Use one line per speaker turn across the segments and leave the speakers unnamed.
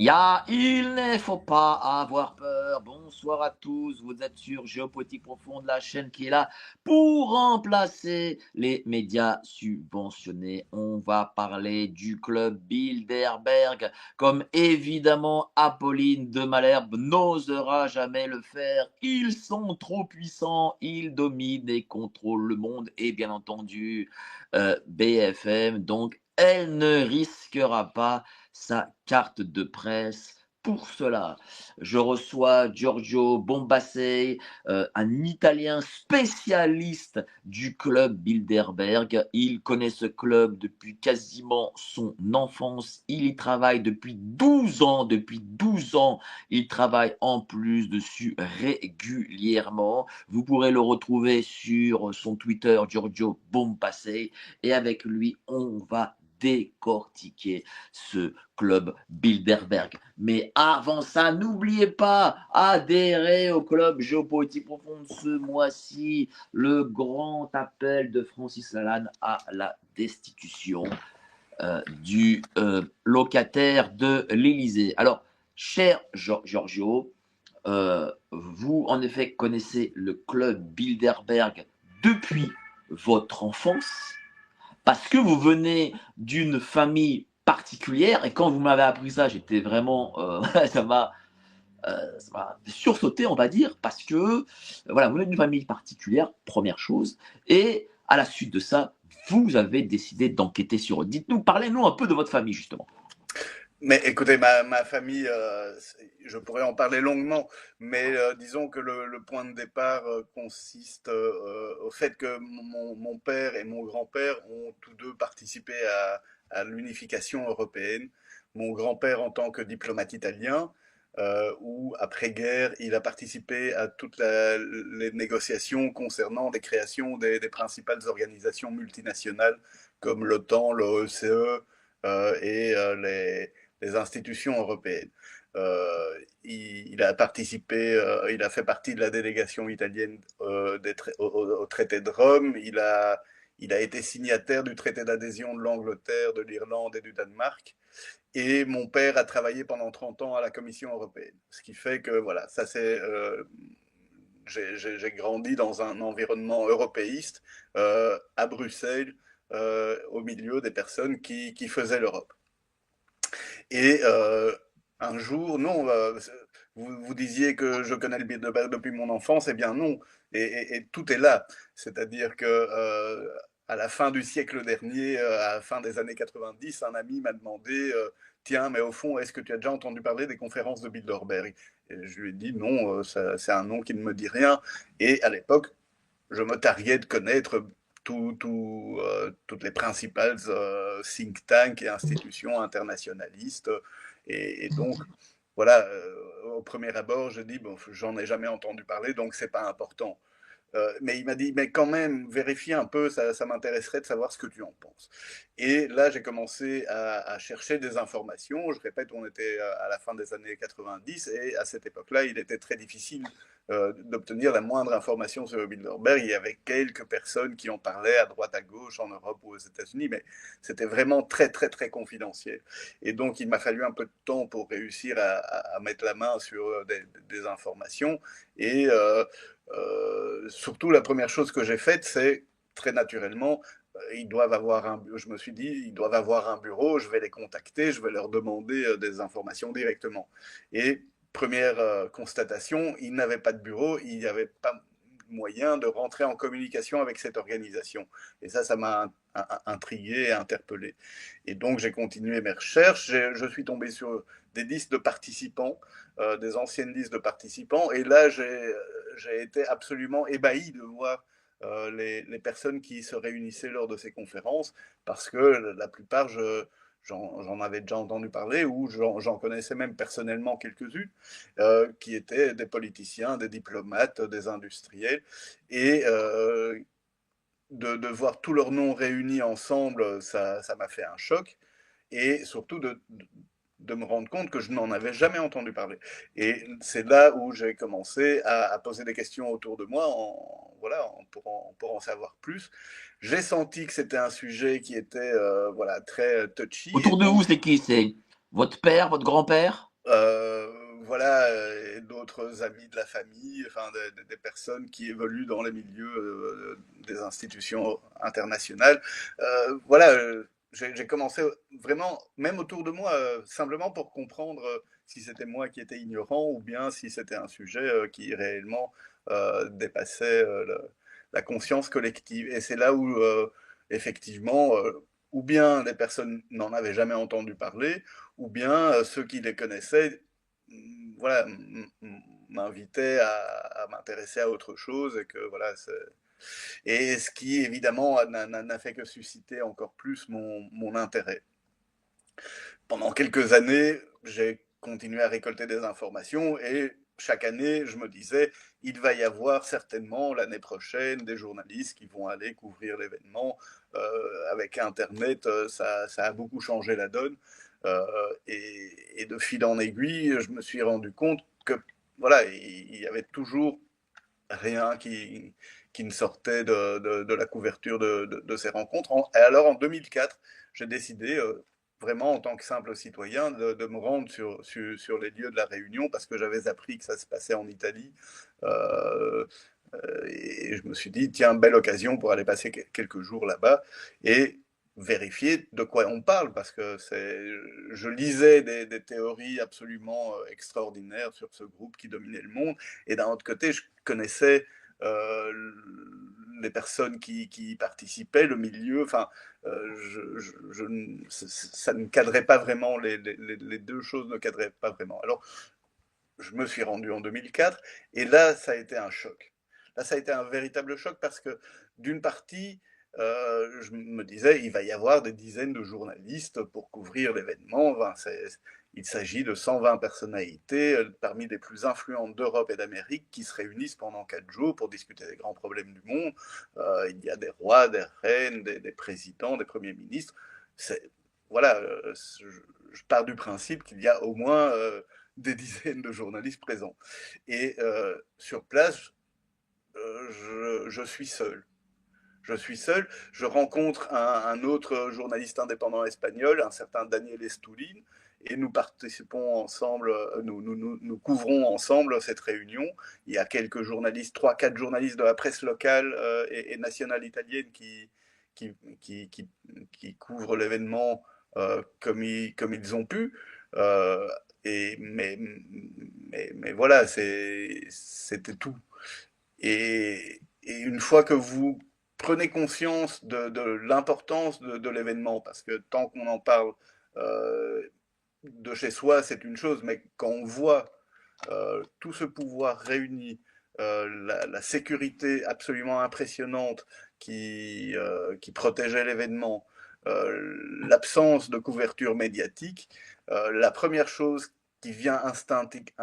Il ne faut pas avoir peur. Bonsoir à tous. Vous êtes sur Géopolitique Profonde, la chaîne qui est là pour remplacer les médias subventionnés. On va parler du club Bilderberg, comme évidemment Apolline de Malherbe n'osera jamais le faire. Ils sont trop puissants, ils dominent et contrôlent le monde et bien entendu BFM. Donc, elle ne risquera pas sa carte de presse. Pour cela, je reçois Giorgio Bombassei, un Italien spécialiste du club Bilderberg. Il connaît ce club depuis quasiment son enfance. Il y travaille depuis 12 ans. Depuis 12 ans, il travaille en plus dessus régulièrement. Vous pourrez le retrouver sur son Twitter, Giorgio Bombassei. Et avec lui, on va décortiquer ce club Bilderberg. Mais avant ça, n'oubliez pas, adhérez au club Géopolitique Profonde ce mois-ci, le grand appel de Francis Lalanne à la destitution du locataire de l'Élysée. Alors, cher Giorgio, vous en effet connaissez le club Bilderberg depuis votre enfance parce que vous venez d'une famille particulière et quand vous m'avez appris ça, j'étais vraiment, ça m'a sursauté, on va dire, parce que voilà, vous venez d'une famille particulière, première chose, et à la suite de ça, vous avez décidé d'enquêter sur eux. Dites-nous, parlez-nous un peu de votre famille justement.
Mais écoutez, ma famille, je pourrais en parler longuement, mais disons que le point de départ consiste au fait que mon père et mon grand-père ont tous deux participé à l'unification européenne. Mon grand-père en tant que diplomate italien, où après-guerre, il a participé à toutes les négociations concernant les créations des principales organisations multinationales comme l'OTAN, l'OECE les institutions européennes. Il a participé, il a fait partie de la délégation italienne au traité de Rome. Il a été signataire du traité d'adhésion de l'Angleterre, de l'Irlande et du Danemark. Et mon père a travaillé pendant 30 ans à la Commission européenne. Ce qui fait que, voilà, ça c'est. J'ai grandi dans un environnement européiste, à Bruxelles, au milieu des personnes qui faisaient l'Europe. Et un jour, non, vous disiez que je connais le Bilderberg depuis mon enfance, eh bien non, et tout est là. C'est-à-dire que à la fin du siècle dernier, à la fin des années 90, un ami m'a demandé, tiens, mais au fond, est-ce que tu as déjà entendu parler des conférences de Bilderberg? Et je lui ai dit non, c'est un nom qui ne me dit rien. Et à l'époque, je me targuais de connaître toutes les principales think tanks et institutions internationalistes. Et donc, voilà, au premier abord, je dis, bon, j'en ai jamais entendu parler, donc c'est pas important. Mais il m'a dit, mais quand même, vérifie un peu, ça m'intéresserait de savoir ce que tu en penses. Et là, j'ai commencé à chercher des informations. Je répète, on était à la fin des années 90 et à cette époque-là, il était très difficile d'obtenir la moindre information sur Bilderberg. Il y avait quelques personnes qui en parlaient à droite, à gauche, en Europe ou aux États-Unis, mais c'était vraiment très, très, très confidentiel. Et donc, il m'a fallu un peu de temps pour réussir à mettre la main sur des informations. Et surtout, la première chose que j'ai faite, c'est très naturellement, ils doivent avoir je me suis dit, ils doivent avoir un bureau, je vais les contacter, je vais leur demander des informations directement. Et première constatation, ils n'avaient pas de bureau, il n'y avait pas moyen de rentrer en communication avec cette organisation. Et ça m'a intrigué et interpellé. Et donc j'ai continué mes recherches, je suis tombé sur des listes de participants, des anciennes listes de participants, et là j'ai été absolument ébahi de voir les personnes qui se réunissaient lors de ces conférences, parce que la plupart, j'en avais déjà entendu parler, ou j'en connaissais même personnellement quelques-unes, qui étaient des politiciens, des diplomates, des industriels, et de voir tous leurs noms réunis ensemble, ça m'a fait un choc, et surtout de me rendre compte que je n'en avais jamais entendu parler. Et c'est là où j'ai commencé à poser des questions autour de moi, voilà, pour en savoir plus. J'ai senti que c'était un sujet qui était voilà, très touchy, et
Autour de
donc
vous, c'est qui? C'est Votre père, votre grand-père?
Voilà, et d'autres amis de la famille, enfin des personnes qui évoluent dans les milieux des institutions internationales. Voilà, j'ai commencé vraiment, même autour de moi, simplement pour comprendre si c'était moi qui étais ignorant ou bien si c'était un sujet qui réellement dépassait la conscience collective. Et c'est là où, effectivement, ou bien les personnes n'en avaient jamais entendu parler, ou bien ceux qui les connaissaient voilà, m'invitaient à m'intéresser à autre chose. Et que voilà, et ce qui évidemment n'a fait que susciter encore plus mon intérêt. Pendant quelques années, j'ai continué à récolter des informations et chaque année, je me disais, il va y avoir certainement l'année prochaine des journalistes qui vont aller couvrir l'événement. Avec Internet, ça a beaucoup changé la donne. Et de fil en aiguille, je me suis rendu compte que voilà, il y avait toujours rien qui ne sortait de la couverture de ces rencontres. Et alors en 2004, j'ai décidé, vraiment en tant que simple citoyen, de me rendre sur les lieux de la réunion parce que j'avais appris que ça se passait en Italie. Euh, et je me suis dit, tiens, belle occasion pour aller passer quelques jours là-bas et vérifier de quoi on parle, parce que je lisais des théories absolument extraordinaires sur ce groupe qui dominait le monde, et d'un autre côté, je connaissais euh, les personnes qui y participaient, le milieu, enfin, ça ne cadrait pas vraiment, les deux choses ne cadraient pas vraiment. Alors, je me suis rendu en 2004, et là, ça a été un choc. Là, ça a été un véritable choc parce que, d'une partie, je me disais, il va y avoir des dizaines de journalistes pour couvrir l'événement. Enfin, il s'agit de 120 personnalités, parmi les plus influentes d'Europe et d'Amérique, qui se réunissent pendant 4 jours pour discuter des grands problèmes du monde. Il y a des rois, des reines, des présidents, des premiers ministres. Voilà, je pars du principe qu'il y a au moins des dizaines de journalistes présents. Et sur place, je suis seul. Je suis seul. Je rencontre un autre journaliste indépendant espagnol, un certain Daniel Estulin, et nous participons ensemble, nous couvrons ensemble cette réunion. Il y a quelques journalistes, 3, 4 journalistes de la presse locale et nationale italienne qui, qui, qui, qui couvrent l'événement comme ils ont pu. Euh, mais voilà, c'était tout. Et une fois que vous prenez conscience de l'importance de l'événement, parce que tant qu'on en parle euh, de chez soi, c'est une chose, mais quand on voit tout ce pouvoir réuni, la sécurité absolument impressionnante qui protégeait l'événement, l'absence de couverture médiatique, la première chose qui vient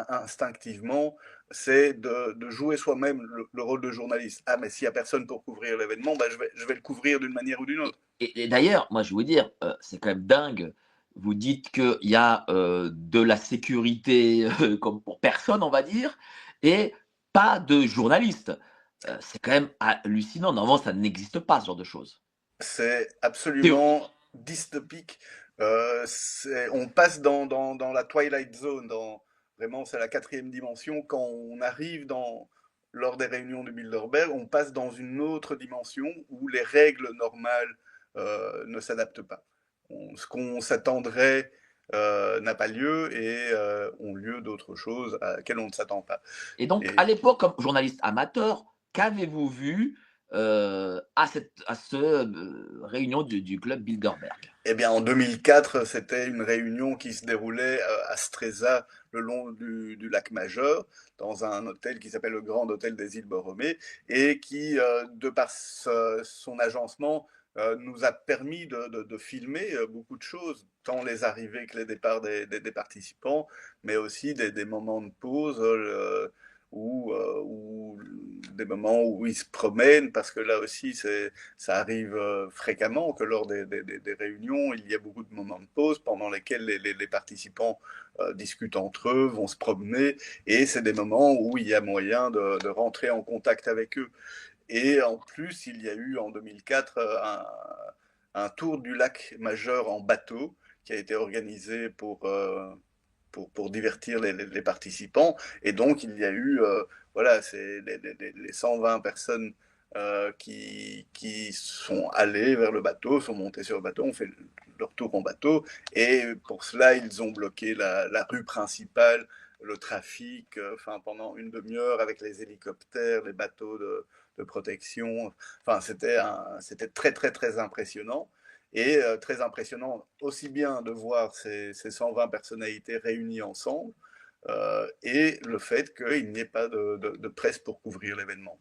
instinctivement, c'est de jouer soi-même le rôle de journaliste. Ah, mais s'il n'y a personne pour couvrir l'événement, bah, je vais le couvrir d'une manière ou d'une
Et,
autre.
et d'ailleurs, moi, je vais vous dire, c'est quand même dingue. Vous dites qu'il y a de la sécurité comme pour personne, on va dire, et pas de journalistes. C'est quand même hallucinant. Normalement, ça n'existe pas, ce genre de choses.
C'est
Théo-
absolument dystopique. On passe dans la Twilight Zone, vraiment c'est la quatrième dimension. Quand on arrive lors des réunions du Bilderberg, on passe dans une autre dimension où les règles normales ne s'adaptent pas. Ce qu'on s'attendrait n'a pas lieu et ont lieu d'autres choses à laquelle on ne s'attend pas.
Et donc, à
Et
l'époque, comme journaliste amateur, qu'avez-vous vu à ce réunion du club Bilderberg?
Eh bien, en 2004, c'était une réunion qui se déroulait à Stresa, le long du lac Majeur, dans un hôtel qui s'appelle le Grand Hôtel des Îles Borromées, et qui, de par son agencement, nous a permis de filmer beaucoup de choses, tant les arrivées que les départs des participants, mais aussi des moments de pause ou des moments où ils se promènent, parce que là aussi, ça arrive fréquemment que lors des réunions, il y a beaucoup de moments de pause pendant lesquels les participants discutent entre eux, vont se promener, et c'est des moments où il y a moyen de rentrer en contact avec eux. Et en plus, il y a eu en 2004 un tour du lac Majeur en bateau qui a été organisé pour divertir les participants. Et donc, il y a eu, voilà, c'est les 120 personnes qui sont allées vers le bateau, sont montées sur le bateau, ont fait leur tour en bateau. Et pour cela, ils ont bloqué la rue principale, le trafic, enfin, pendant une demi-heure avec les hélicoptères, les bateaux de protection. Enfin, c'était très, très, très impressionnant. Et très impressionnant aussi bien de voir ces 120 personnalités réunies ensemble et le fait qu'il n'y ait pas de presse pour couvrir l'événement.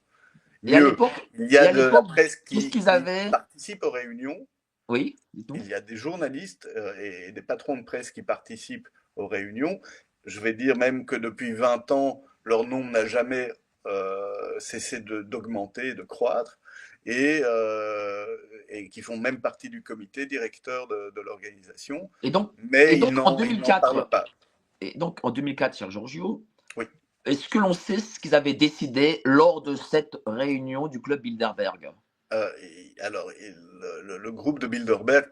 Et à
Mieux,
l'époque,
il y
et
a
à
de la
l'époque,
presse
qu'est-ce qu'ils
qui
avaient?
participe aux réunions,
Oui, dites-nous.
il y a des journalistes et des patrons de presse qui participent aux réunions. Je vais dire même que depuis 20 ans, leur nombre n'a jamais cessé d'augmenter, de croître, et, et qui font même partie du comité directeur de l'organisation,
Et donc, et
mais
donc en
ils n'en parlent
2004,
pas.
et donc en 2004, cher Giorgio,
Oui.
est-ce que l'on sait ce qu'ils avaient décidé lors de cette réunion du club Bilderberg?
Alors, le groupe de Bilderberg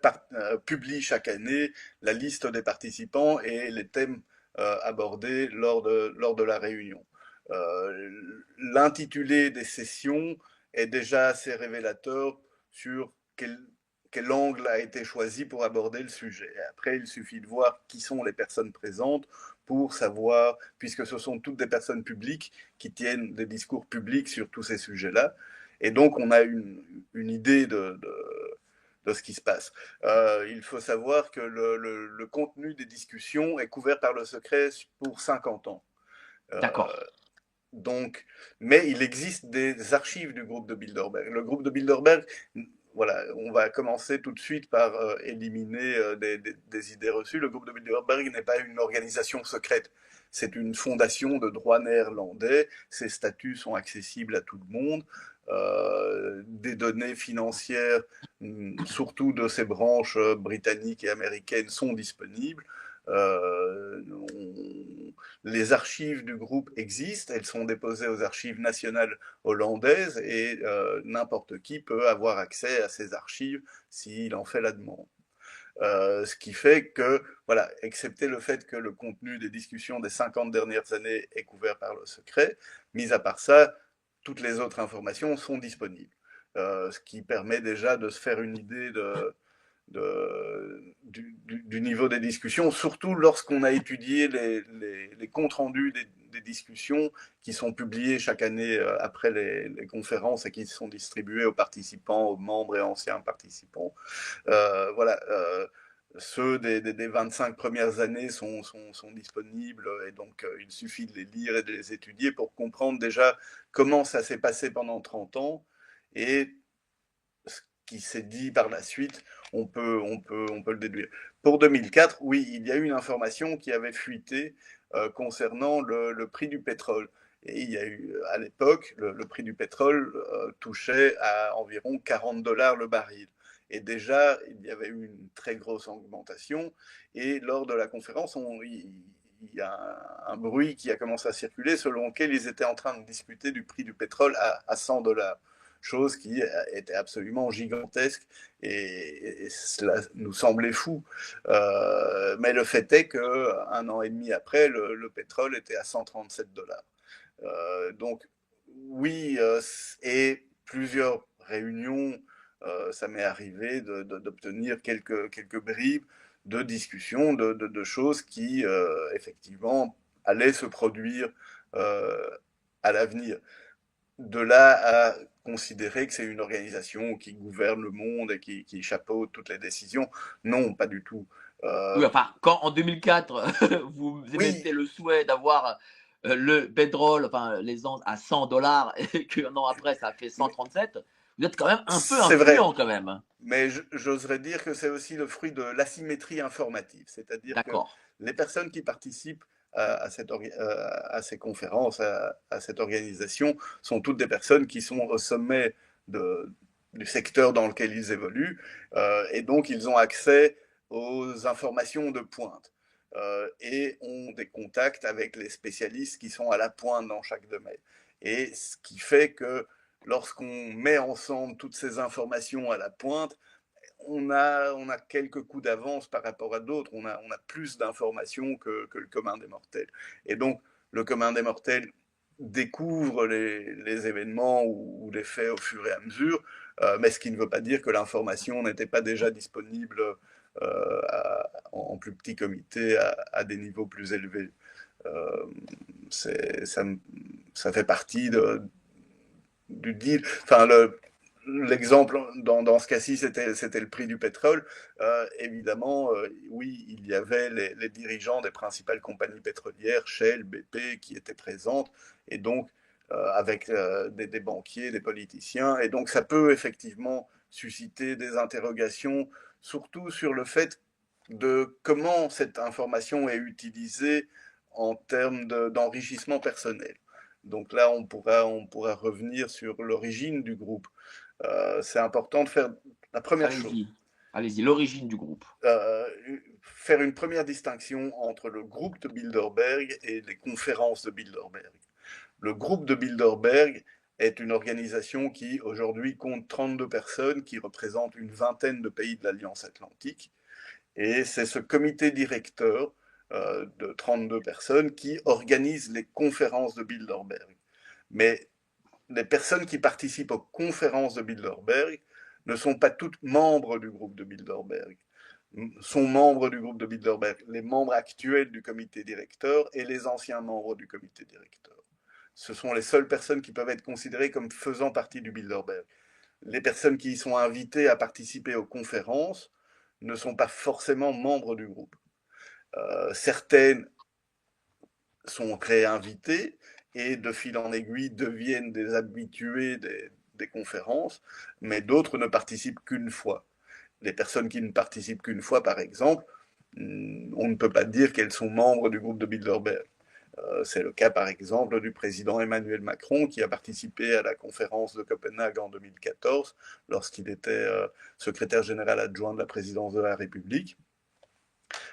publie chaque année la liste des participants et les thèmes abordés lors de la réunion. L'intitulé des sessions est déjà assez révélateur sur quel angle a été choisi pour aborder le sujet. Et après, il suffit de voir qui sont les personnes présentes pour savoir, puisque ce sont toutes des personnes publiques qui tiennent des discours publics sur tous ces sujets-là. Et donc, on a une idée de ce qui se passe. Il faut savoir que le contenu des discussions est couvert par le secret pour 50 ans. Euh,
D'accord.
donc, mais il existe des archives du groupe de Bilderberg. Le groupe de Bilderberg, voilà, on va commencer tout de suite par éliminer des idées reçues. Le groupe de Bilderberg n'est pas une organisation secrète. C'est une fondation de droit néerlandais. Ses statuts sont accessibles à tout le monde. Des données financières, surtout de ces branches britanniques et américaines, sont disponibles. Euh, on, les archives du groupe existent, elles sont déposées aux archives nationales hollandaises et n'importe qui peut avoir accès à ces archives s'il en fait la demande. Ce qui fait que, voilà, excepté le fait que le contenu des discussions des 50 dernières années est couvert par le secret, mis à part ça, toutes les autres informations sont disponibles. Ce qui permet déjà de se faire une idée du niveau des discussions, surtout lorsqu'on a étudié les comptes rendus des discussions qui sont publiés chaque année après les conférences et qui sont distribués aux participants, aux membres et anciens participants. Voilà. Ceux des 25 premières années sont disponibles et donc il suffit de les lire et de les étudier pour comprendre déjà comment ça s'est passé pendant 30 ans et ce qui s'est dit par la suite, on peut le déduire. Pour 2004, oui, il y a eu une information qui avait fuité concernant le prix du pétrole. Et il y a eu, à l'époque, le prix du pétrole touchait à environ 40 dollars le baril. Et déjà, il y avait eu une très grosse augmentation. Et lors de la conférence, il y a un bruit qui a commencé à circuler selon lequel ils étaient en train de discuter du prix du pétrole à 100 dollars, chose qui était absolument gigantesque et cela nous semblait fou. Mais le fait est qu'un an et demi après, le pétrole était à 137 dollars. Donc oui, et plusieurs réunions, ça m'est arrivé d'obtenir quelques bribes de discussions, de choses qui effectivement allaient se produire euh, à l'avenir. De là à considérer que c'est une organisation qui gouverne le monde et qui chapeaute toutes les décisions, non, pas du tout.
Oui,
Euh,
enfin, quand en 2004, vous
oui,
émettez le souhait d'avoir le pétrole, enfin l'essence à 100 $ et qu'un an après ça fait
mais
137, vous êtes quand même un peu
c'est vrai.
influent quand même.
Mais j'oserais dire que c'est aussi le fruit de l'asymétrie informative, c'est-à-dire que
D'accord.
les personnes qui participent à ces conférences, à cette organisation, sont toutes des personnes qui sont au sommet de, du secteur dans lequel ils évoluent, et donc ils ont accès aux informations de pointe et ont des contacts avec les spécialistes qui sont à la pointe dans chaque domaine. Et ce qui fait que lorsqu'on met ensemble toutes ces informations à la pointe, on a quelques coups d'avance par rapport à d'autres, on a plus d'informations que le commun des mortels. Et donc, le commun des mortels découvre les événements ou les faits au fur et à mesure, mais ce qui ne veut pas dire que l'information n'était pas déjà disponible en plus petit comité à des niveaux plus élevés. Euh, ça, ça fait partie du deal. Enfin, l'exemple dans ce cas-ci, c'était le prix du pétrole. Évidemment, oui, il y avait les dirigeants des principales compagnies pétrolières, Shell, BP, qui étaient présentes, et donc avec des banquiers, des politiciens. Et donc, ça peut effectivement susciter des interrogations, surtout sur le fait de comment cette information est utilisée en termes d'enrichissement personnel. Donc là, on pourra revenir sur l'origine du groupe. C'est important de faire la première chose.
Allez-y, allez-y, l'origine du groupe.
Euh, Faire une première distinction entre le groupe de Bilderberg et les conférences de Bilderberg. Le groupe de Bilderberg est une organisation qui aujourd'hui compte 32 personnes qui représentent une vingtaine de pays de l'Alliance Atlantique. Et c'est ce comité directeur de 32 personnes qui organise les conférences de Bilderberg. Mais les personnes qui participent aux conférences de Bilderberg ne sont pas toutes membres du groupe de Bilderberg. Sont membres du groupe de Bilderberg les membres actuels du comité directeur et les anciens membres du comité directeur. Ce sont les seules personnes qui peuvent être considérées comme faisant partie du Bilderberg. Les personnes qui y sont invitées à participer aux conférences ne sont pas forcément membres du groupe. Certaines sont réinvitées et de fil en aiguille deviennent des habitués des conférences, mais d'autres ne participent qu'une fois. Les personnes qui ne participent qu'une fois, par exemple, on ne peut pas dire qu'elles sont membres du groupe de Bilderberg. C'est le cas, par exemple, du président Emmanuel Macron, qui a participé à la conférence de Copenhague en 2014, lorsqu'il était secrétaire général adjoint de la présidence de la République.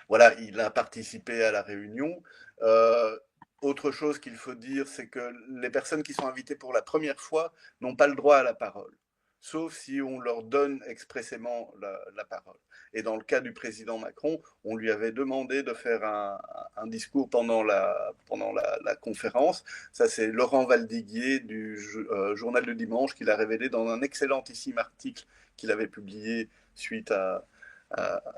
Voilà, il a participé à la réunion. Autre chose qu'il faut dire, c'est que les personnes qui sont invitées pour la première fois n'ont pas le droit à la parole, sauf si on leur donne expressément la parole. Et dans le cas du président Macron, on lui avait demandé de faire un discours pendant la conférence. Ça, c'est Laurent Valdiguier du Journal du Dimanche qui l'a révélé dans un excellentissime article qu'il avait publié suite à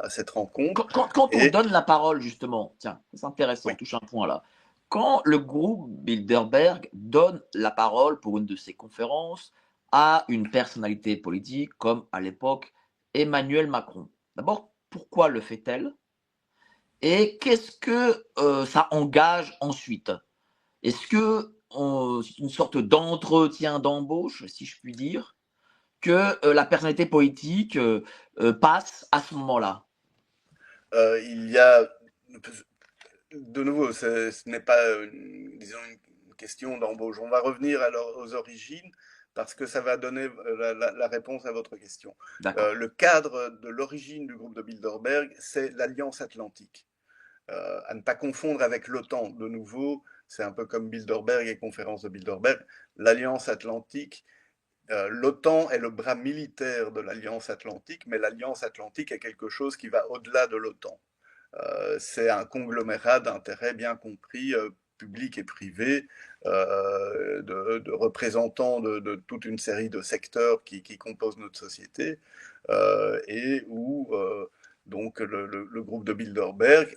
cette rencontre.
Quand on
Et
donne la parole, justement, tiens, c'est intéressant, on
oui,
touche un point là. Quand le groupe Bilderberg donne la parole pour une de ses conférences à une personnalité politique comme à l'époque Emmanuel Macron. D'abord, pourquoi le fait-elle? Et qu'est-ce que ça engage ensuite? Est-ce que c'est une sorte d'entretien d'embauche, si je puis dire, que la personnalité politique passe à ce moment-là?
il y a de nouveau, ce n'est pas disons une question d'embauche. On va revenir alors aux origines parce que ça va donner la réponse à votre question.
D'accord.
Le cadre de l'origine du groupe de Bilderberg, c'est l'Alliance Atlantique. À ne pas confondre avec l'OTAN. De nouveau, c'est un peu comme Bilderberg et conférence de Bilderberg. L'Alliance Atlantique, l'OTAN est le bras militaire de l'Alliance Atlantique, mais l'Alliance Atlantique est quelque chose qui va au-delà de l'OTAN. C'est un conglomérat d'intérêts bien compris, publics et privés, de représentants de toute une série de secteurs qui composent notre société, et où donc le groupe de Bilderberg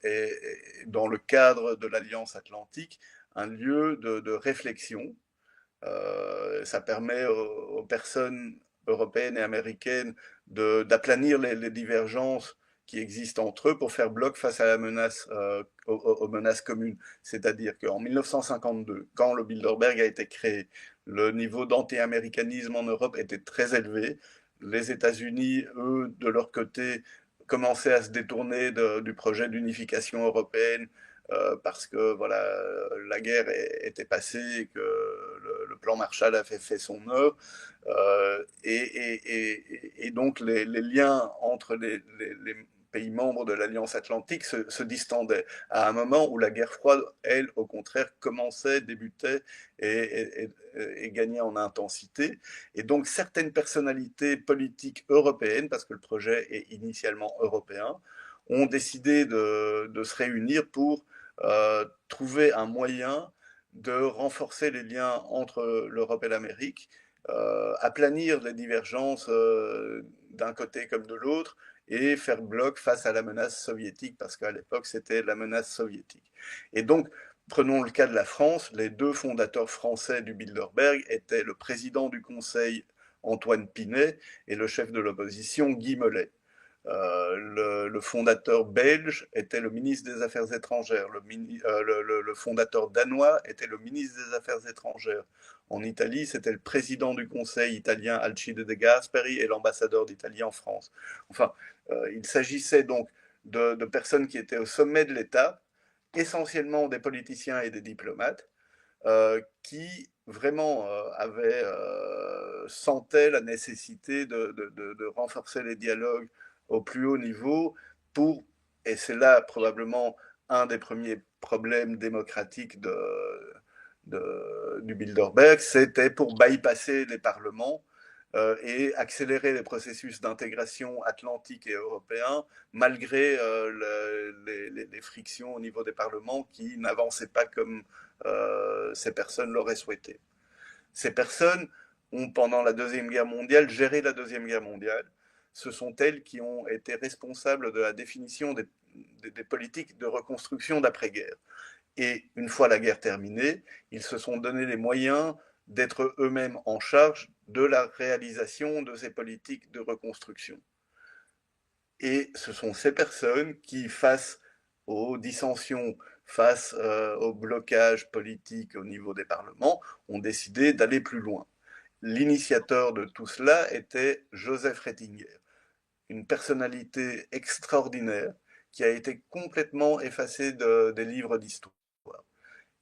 est, dans le cadre de l'Alliance Atlantique, un lieu de réflexion. Ça permet aux personnes européennes et américaines d'aplanir les divergences qui existent entre eux pour faire bloc face à la menace, aux menaces communes. C'est-à-dire qu'en 1952, quand le Bilderberg a été créé, le niveau d'anti-américanisme en Europe était très élevé. Les États-Unis, eux, de leur côté, commençaient à se détourner du projet d'unification européenne parce que voilà, la guerre était passée et que le plan Marshall avait fait son œuvre. Et donc les liens entre les pays membres de l'Alliance Atlantique se distendaient, à un moment où la guerre froide, elle, au contraire, commençait, débutait et gagnait en intensité. Et donc certaines personnalités politiques européennes, parce que le projet est initialement européen, ont décidé de se réunir pour trouver un moyen de renforcer les liens entre l'Europe et l'Amérique, aplanir les divergences d'un côté comme de l'autre et faire bloc face à la menace soviétique, parce qu'à l'époque c'était la menace soviétique. Et donc, prenons le cas de la France, les deux fondateurs français du Bilderberg étaient le président du Conseil Antoine Pinet et le chef de l'opposition Guy Mollet. Le fondateur belge était le ministre des Affaires étrangères. Le fondateur danois était le ministre des Affaires étrangères. En Italie, c'était le président du Conseil italien Alcide De Gasperi et l'ambassadeur d'Italie en France. Enfin, il s'agissait donc de personnes qui étaient au sommet de l'État, essentiellement des politiciens et des diplomates, qui vraiment sentaient la nécessité de renforcer les dialogues au plus haut niveau pour, et c'est là probablement un des premiers problèmes démocratiques du Bilderberg, c'était pour bypasser les parlements et accélérer les processus d'intégration atlantique et européen, malgré les frictions au niveau des parlements qui n'avançaient pas comme ces personnes l'auraient souhaité. Ces personnes ont, pendant la Deuxième Guerre mondiale, géré la Deuxième Guerre mondiale. Ce sont elles qui ont été responsables de la définition des politiques de reconstruction d'après-guerre. Et une fois la guerre terminée, ils se sont donné les moyens d'être eux-mêmes en charge de la réalisation de ces politiques de reconstruction. Et ce sont ces personnes qui, face aux dissensions, face au blocage politique au niveau des parlements, ont décidé d'aller plus loin. L'initiateur de tout cela était Joseph Ratzinger, une personnalité extraordinaire qui a été complètement effacée des livres d'histoire.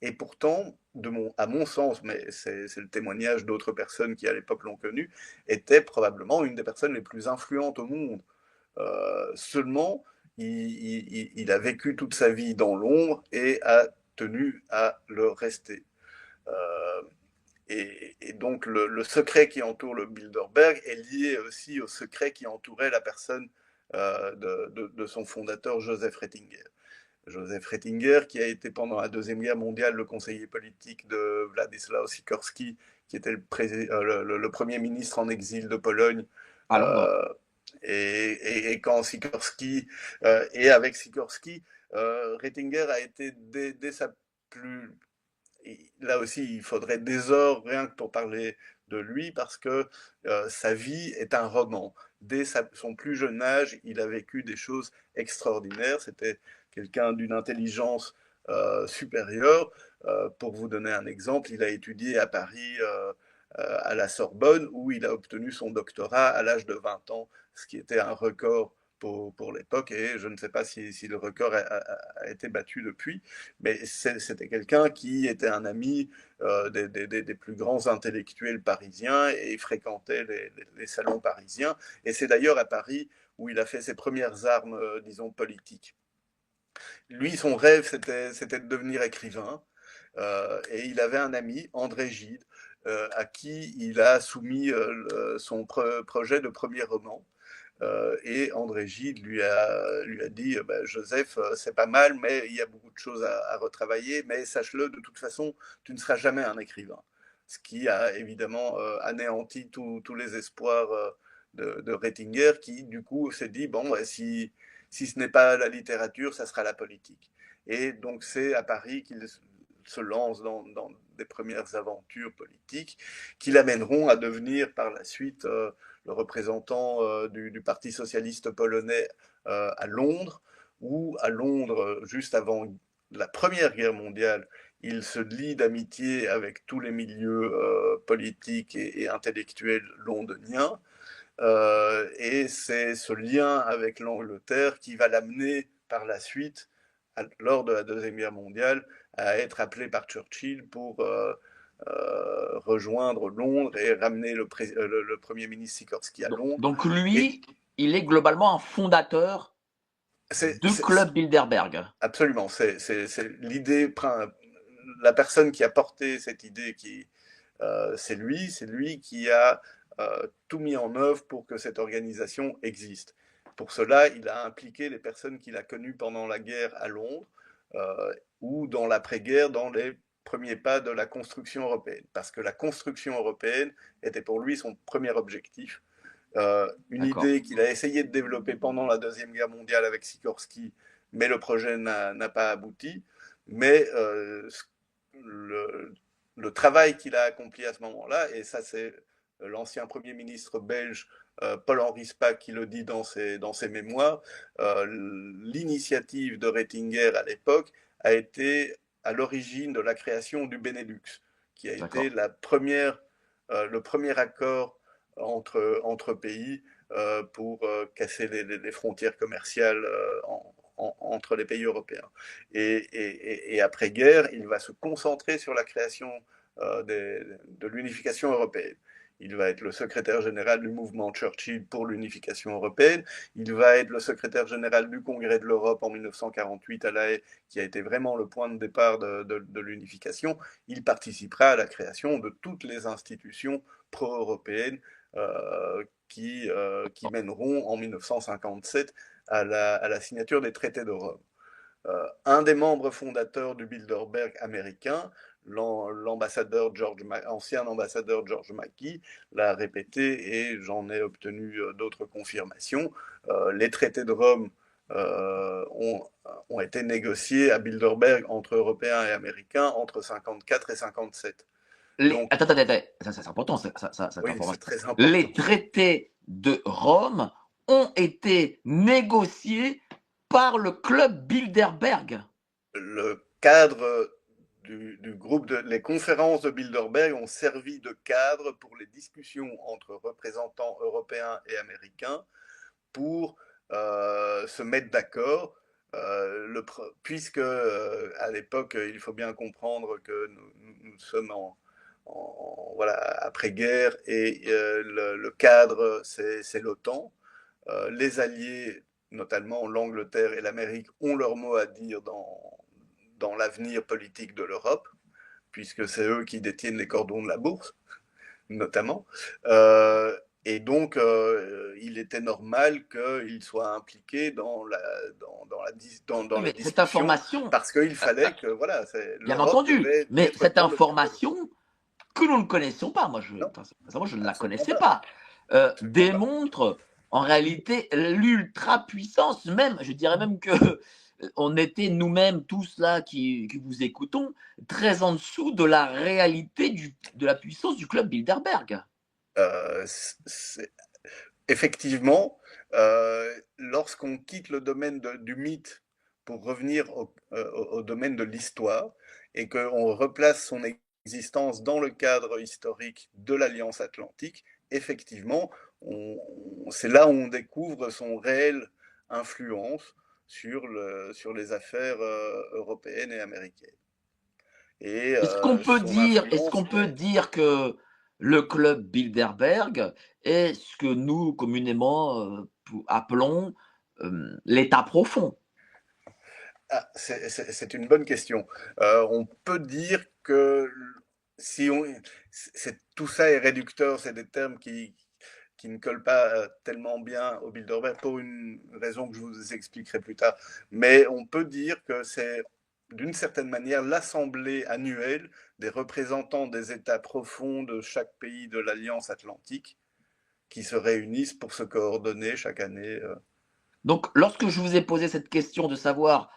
Et pourtant, à mon sens, mais c'est le témoignage d'autres personnes qui à l'époque l'ont connu, était probablement une des personnes les plus influentes au monde. Seulement, il a vécu toute sa vie dans l'ombre et a tenu à le rester. Euh, et donc le secret qui entoure le Bilderberg est lié aussi au secret qui entourait la personne de son fondateur Joseph Ratzinger. Joseph Ratzinger, qui a été pendant la Deuxième Guerre mondiale le conseiller politique de Władysław Sikorski, qui était le premier ministre en exil de Pologne.
À Londres.
Et quand Sikorski, et avec Sikorski, Ratzinger a été dès sa plus... Là aussi, il faudrait des heures rien que pour parler de lui, parce que sa vie est un roman. Dès son plus jeune âge, il a vécu des choses extraordinaires. C'était quelqu'un d'une intelligence supérieure. Pour vous donner un exemple, il a étudié à Paris à la Sorbonne, où il a obtenu son doctorat à l'âge de 20 ans, ce qui était un record pour l'époque, et je ne sais pas si le record a été battu depuis, mais c'était quelqu'un qui était un ami des plus grands intellectuels parisiens et fréquentait les salons parisiens. Et c'est d'ailleurs à Paris où il a fait ses premières armes, disons, politiques. Lui, son rêve, c'était de devenir écrivain. Et il avait un ami, André Gide, à qui il a soumis son projet de premier roman. Et André Gide lui a dit bah, Joseph, c'est pas mal, mais il y a beaucoup de choses à retravailler, mais sache-le, de toute façon, tu ne seras jamais un écrivain. Ce qui a évidemment anéanti tous les espoirs de Ratzinger, qui du coup s'est dit bon, bah, si ce n'est pas la littérature, ça sera la politique. Et donc c'est à Paris qu'il se lance dans des premières aventures politiques qui l'amèneront à devenir par la suite le représentant du Parti socialiste polonais à Londres, où à Londres, juste avant la Première Guerre mondiale, il se lie d'amitié avec tous les milieux politiques et intellectuels londoniens. Et c'est ce lien avec l'Angleterre qui va l'amener par la suite, lors de la Deuxième Guerre mondiale, à être appelé par Churchill pour rejoindre Londres et ramener le Premier ministre Sikorski à Londres.
Donc
Et
lui, il est globalement un fondateur
c'est,
du
c'est-
club Bilderberg.
absolument, c'est l'idée, la personne qui a porté cette idée, c'est lui qui a tout mis en œuvre pour que cette organisation existe. Pour cela, il a impliqué les personnes qu'il a connues pendant la guerre à Londres ou dans l'après-guerre, dans les premiers pas de la construction européenne. Parce que la construction européenne était pour lui son premier objectif. Une
D'accord.
idée qu'il a essayé de développer pendant la Deuxième Guerre mondiale avec Sikorsky, mais le projet n'a pas abouti. Mais le, le travail qu'il a accompli à ce moment-là, et ça c'est l'ancien Premier ministre belge Paul-Henri Spaak qui le dit dans ses mémoires, l'initiative de Rettinger à l'époque a été à l'origine de la création du Benelux, qui a été
D'accord.
le premier accord entre pays pour casser les frontières commerciales entre les pays européens. Et après-guerre, il va se concentrer sur la création de l'unification européenne. Il va être le secrétaire général du mouvement Churchill pour l'unification européenne. Il va être le secrétaire général du Congrès de l'Europe en 1948 à La Haye, qui a été vraiment le point de départ de l'unification. Il participera à la création de toutes les institutions pro-européennes qui mèneront en 1957 à la signature des traités de Rome. Un des membres fondateurs du Bilderberg américain, ancien ambassadeur George Mackey, l'a répété et j'en ai obtenu d'autres confirmations. Les traités de Rome ont été négociés à Bilderberg entre Européens et Américains entre 54 et 57. Donc,
Attends, attends, attends. Ça, c'est important, cette
oui, c'est
information.
très
Les
important.
traités de Rome ont été négociés par le club Bilderberg.
Le cadre du groupe les conférences de Bilderberg ont servi de cadre pour les discussions entre représentants européens et américains pour se mettre d'accord. Puisque à l'époque, il faut bien comprendre que nous sommes voilà, après-guerre et le cadre, c'est l'OTAN. Les alliés, notamment l'Angleterre et l'Amérique, ont leur mot à dire dans l'avenir politique de l'Europe, puisque c'est eux qui détiennent les cordons de la bourse, notamment. Et donc, il était normal qu'il soit impliqué dans
Oui,
les
mais cette
discussions,
information,
parce qu'il
euh,
fallait que voilà,
bien
l'Europe
entendu,
devait
mais
être
cette
dans le cadre de
information que nous ne connaissions pas,
non,
moi je ne la
absolument
connaissais
pas,
pas,
absolument pas.
démontre en réalité l'ultra-puissance, même, je dirais même que on était nous-mêmes tous là qui vous écoutons, très en dessous de la réalité de la puissance du club Bilderberg.
Euh, Effectivement, lorsqu'on quitte le domaine du mythe pour revenir au domaine de l'histoire et qu'on replace son existence dans le cadre historique de l'Alliance Atlantique, effectivement, c'est là où on découvre son réelle influence sur les affaires européennes et américaines. Et son
Est-ce
influence
qu'on peut
est
dire que le club Bilderberg est ce que nous communément appelons l'état profond?
c'est une bonne question. On peut dire que si on, tout ça est réducteur, c'est des termes qui ne collent pas tellement bien au Bilderberg pour une raison que je vous expliquerai plus tard. Mais on peut dire que c'est d'une certaine manière l'assemblée annuelle des représentants des États profonds de chaque pays de l'Alliance Atlantique qui se réunissent pour se coordonner chaque année.
Donc, lorsque je vous ai posé cette question de savoir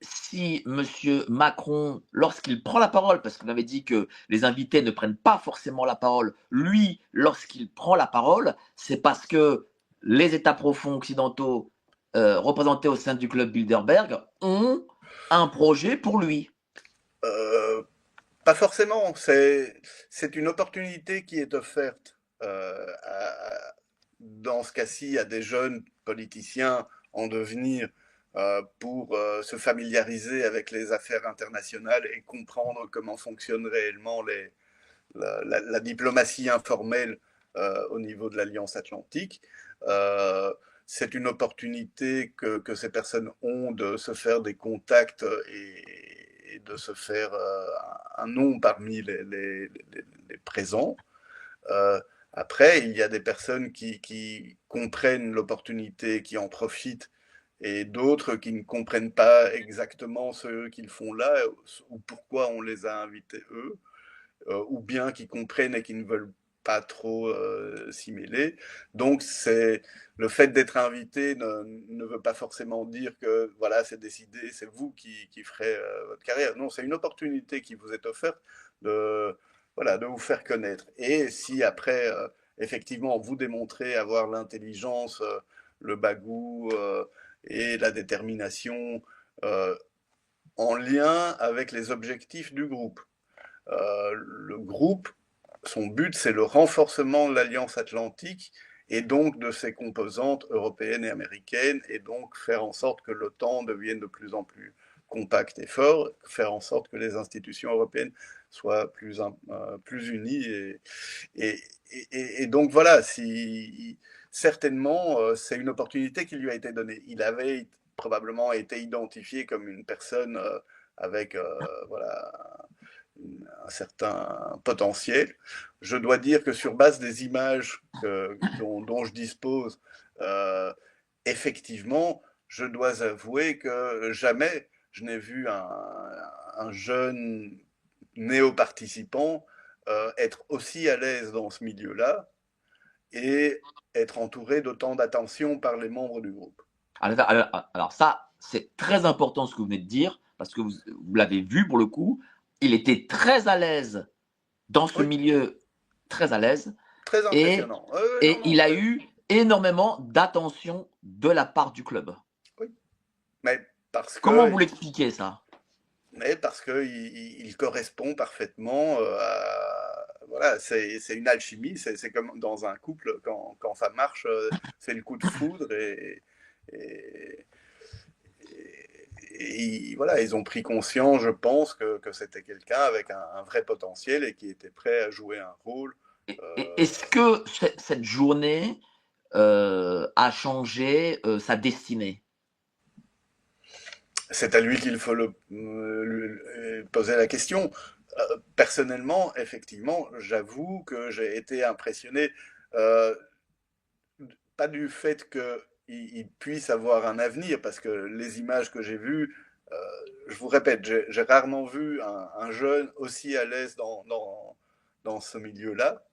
si Monsieur Macron, lorsqu'il prend la parole, parce que vous m'avez dit que les invités ne prennent pas forcément la parole, lui, lorsqu'il prend la parole, c'est parce que les États profonds occidentaux représentés au sein du club Bilderberg ont un projet pour lui.
Euh, Pas forcément. C'est une opportunité qui est offerte dans ce cas-ci à des jeunes politiciens en devenir pour se familiariser avec les affaires internationales et comprendre comment fonctionne réellement la diplomatie informelle au niveau de l'Alliance Atlantique. Euh, c'est une opportunité que ces personnes ont de se faire des contacts et de se faire un nom parmi les présents. Euh, Après, il y a des personnes qui comprennent l'opportunité, qui en profitent, et d'autres qui ne comprennent pas exactement ce qu'ils font là, ou pourquoi on les a invités eux, ou bien qui comprennent et qui ne veulent pas trop s'y mêler. Donc c'est le fait d'être invité ne veut pas forcément dire que voilà, c'est décidé, c'est vous qui ferez votre carrière. Non, c'est une opportunité qui vous est offerte de voilà, de vous faire connaître. Et si après effectivement vous démontrez avoir l'intelligence, le bagou et la détermination euh, en lien avec les objectifs du groupe. Le groupe, son but, c'est le renforcement de l'Alliance Atlantique et donc de ses composantes européennes et américaines, et donc faire en sorte que l'OTAN devienne de plus en plus compact et fort, faire en sorte que les institutions européennes soient plus unies. Et, et donc voilà, certainement, c'est une opportunité qui lui a été donnée. Il avait probablement été identifié comme une personne avec voilà, un certain potentiel. Je dois dire que sur base des images dont je dispose, euh, effectivement, je dois avouer que jamais je n'ai vu un jeune néo-participant être aussi à l'aise dans ce milieu-là et être entouré d'autant d'attention par les membres du groupe.
Alors ça, c'est très important ce que vous venez de dire, parce que vous l'avez vu pour le coup, il était très à l'aise dans ce
Oui,
milieu, très à l'aise,
très
et,
impressionnant. Non,
et
non,
il a eu énormément d'attention de la part du club.
oui. Mais parce
Comment
que
vous l'expliquez ça?
mais parce qu'il correspond parfaitement voilà, c'est une alchimie, c'est comme dans un couple, quand ça marche, c'est le coup de foudre et, voilà, ils ont pris conscience, je pense, que c'était quelqu'un avec un vrai potentiel et qui était prêt à jouer un rôle. Euh,
Est-ce que cette journée a changé sa destinée?
c'est à lui qu'il faut poser la question. Personnellement, effectivement, j'avoue que j'ai été impressionné. Euh, Pas du fait qu'il puisse avoir un avenir, parce que les images que j'ai vues, je vous répète, j'ai rarement vu un jeune aussi à l'aise dans ce milieu-là,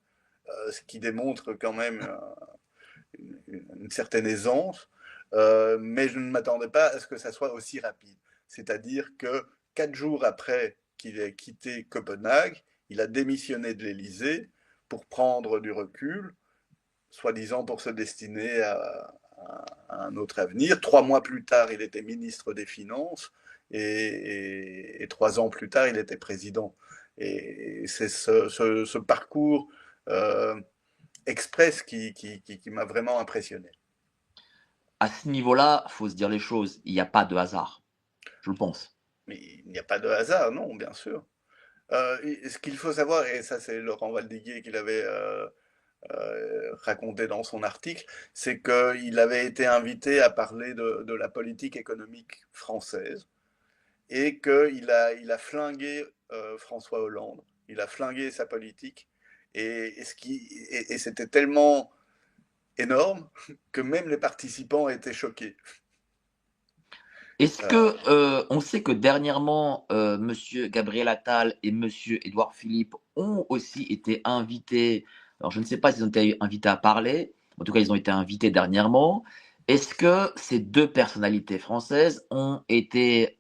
ce qui démontre quand même une certaine aisance, mais je ne m'attendais pas à ce que ça soit aussi rapide. C'est-à-dire que 4 jours après qu'il ait quitté Copenhague, il a démissionné de l'Élysée pour prendre du recul, soi-disant pour se destiner à un autre avenir. 3 mois plus tard, il était ministre des Finances et 3 ans plus tard, il était président. Et c'est ce parcours express qui m'a vraiment impressionné.
À ce niveau-là, il faut se dire les choses. Il n'y a pas de hasard, je le pense.
Mais il n'y a pas de hasard, non, bien sûr. Ce qu'il faut savoir, et ça c'est Laurent Valdiguier qui l'avait raconté dans son article, c'est qu'il avait été invité à parler de la politique économique française et il a flingué François Hollande, il a flingué sa politique et c'était tellement énorme que même les participants étaient choqués.
Est-ce
Euh,
que on sait que dernièrement, Monsieur Gabriel Attal et Monsieur Édouard Philippe ont aussi été invités. Alors je ne sais pas s'ils ont été invités à parler. En tout cas, ils ont été invités dernièrement. Est-ce que ces deux personnalités françaises ont été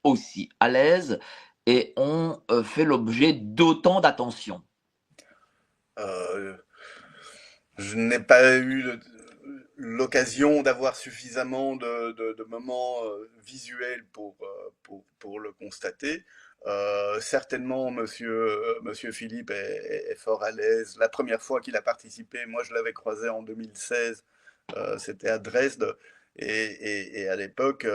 aussi à l'aise et ont fait l'objet d'autant d'attention?
euh, je n'ai pas eu l'occasion d'avoir suffisamment de moments visuels pour le constater. Certainement, monsieur Philippe est fort à l'aise. La première fois qu'il a participé, moi je l'avais croisé en 2016, c'était à Dresde, et à l'époque,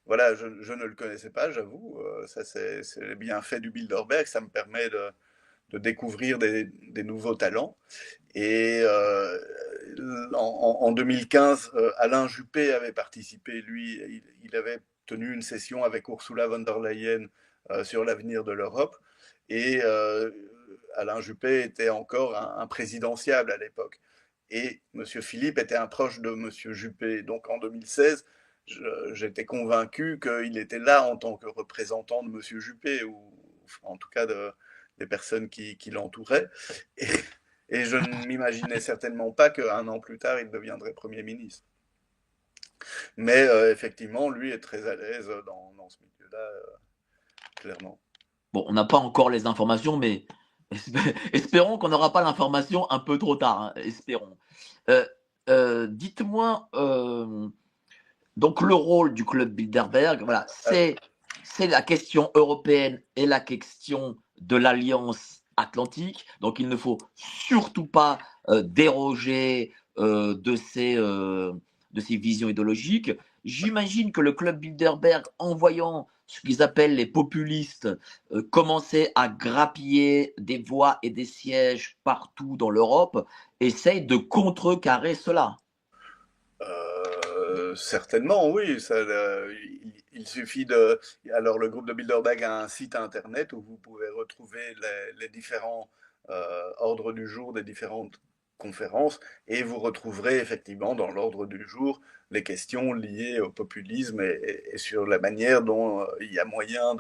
voilà, je ne le connaissais pas, j'avoue. Ça, c'est bien fait du Bilderberg, ça me permet de découvrir des nouveaux talents. Et en 2015, Alain Juppé avait participé, lui, il avait tenu une session avec Ursula von der Leyen sur l'avenir de l'Europe. Et Alain Juppé était encore un présidentiable à l'époque. Et M. Philippe était un proche de M. Juppé. Donc en 2016, j'étais convaincu qu'il était là en tant que représentant de M. Juppé, ou en tout cas des personnes qui l'entouraient. Et je ne m'imaginais certainement pas qu'un an plus tard, il deviendrait Premier ministre. Mais effectivement, lui est très à l'aise dans ce milieu-là, clairement.
Bon, on n'a pas encore les informations, mais espérons qu'on n'aura pas l'information un peu trop tard. Hein, espérons. Euh, Dites-moi, donc le rôle du club Bilderberg, voilà, c'est la question européenne et la question de l'Alliance Atlantique. Donc il ne faut surtout pas déroger de ces visions idéologiques. J'imagine que le club Bilderberg, en voyant ce qu'ils appellent les populistes, commencer à grappiller des voix et des sièges partout dans l'Europe, essaye de contrecarrer cela.
Certainement, oui. Il suffit de. Alors, le groupe de Bilderberg a un site internet où vous pouvez retrouver les différents ordres du jour des différentes conférences, et vous retrouverez effectivement dans l'ordre du jour les questions liées au populisme et sur la manière dont il y a moyen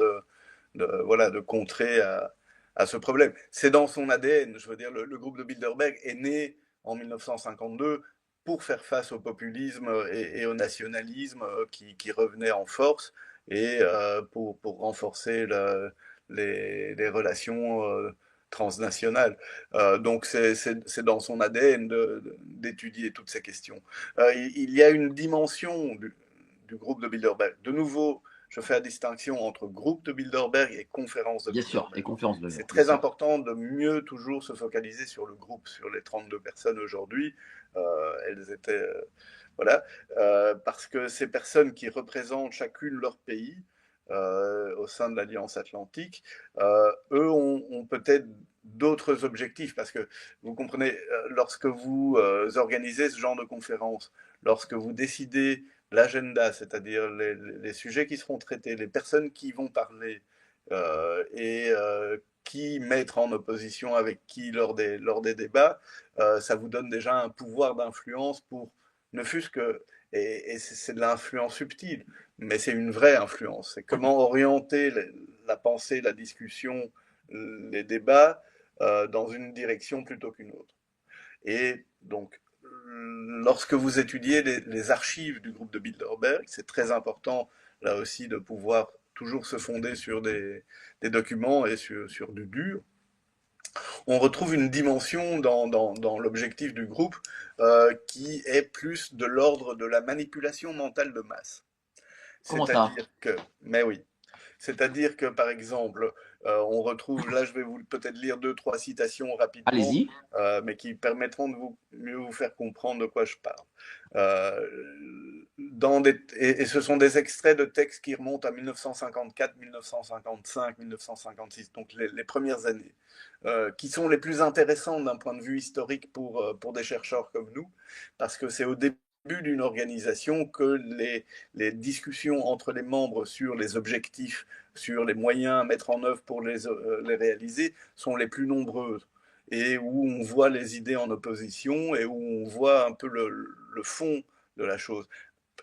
voilà, de contrer à ce problème. C'est dans son ADN. Je veux dire, le groupe de Bilderberg est né en 1952 pour faire face au populisme et au nationalisme qui revenaient en force, et pour renforcer les relations transnationales. Donc c'est dans son ADN d'étudier toutes ces questions. Il y a une dimension du groupe de Bilderberg. De nouveau, je fais la distinction entre groupe de Bilderberg et conférence de
Bien sûr, et
Bilderberg.
conférences de
C'est
bien
très
sûr.
important de mieux toujours se focaliser sur le groupe, sur les 32 personnes aujourd'hui. Elles étaient, voilà, parce que ces personnes qui représentent chacune leur pays au sein de l'Alliance Atlantique, eux ont peut-être d'autres objectifs, parce que vous comprenez, lorsque vous organisez ce genre de conférence, lorsque vous décidez l'agenda, c'est-à-dire les sujets qui seront traités, les personnes qui vont parler, et qui mettre en opposition avec qui lors des débats, ça vous donne déjà un pouvoir d'influence pour, ne fût-ce que, et c'est de l'influence subtile, mais c'est une vraie influence. C'est comment orienter la pensée, la discussion, les débats dans une direction plutôt qu'une autre. Et donc, lorsque vous étudiez les archives du groupe de Bilderberg, c'est très important là aussi de pouvoir toujours se fonder sur des documents et sur du dur. On retrouve une dimension dans l'objectif du groupe qui est plus de l'ordre de la manipulation mentale de masse.
Comment ça?
C'est-à-dire que, mais oui, c'est-à-dire que, par exemple, on retrouve, là je vais vous peut-être lire deux, trois citations rapidement,
Allez-y.
mais qui permettront de mieux vous faire comprendre de quoi je parle. Et ce sont des extraits de textes qui remontent à 1954, 1955, 1956, donc les premières années, qui sont les plus intéressantes d'un point de vue historique pour des chercheurs comme nous, parce que c'est au début d'une organisation que les discussions entre les membres sur les objectifs, sur les moyens à mettre en œuvre pour les réaliser, sont les plus nombreuses, et où on voit les idées en opposition et où on voit un peu le fond de la chose.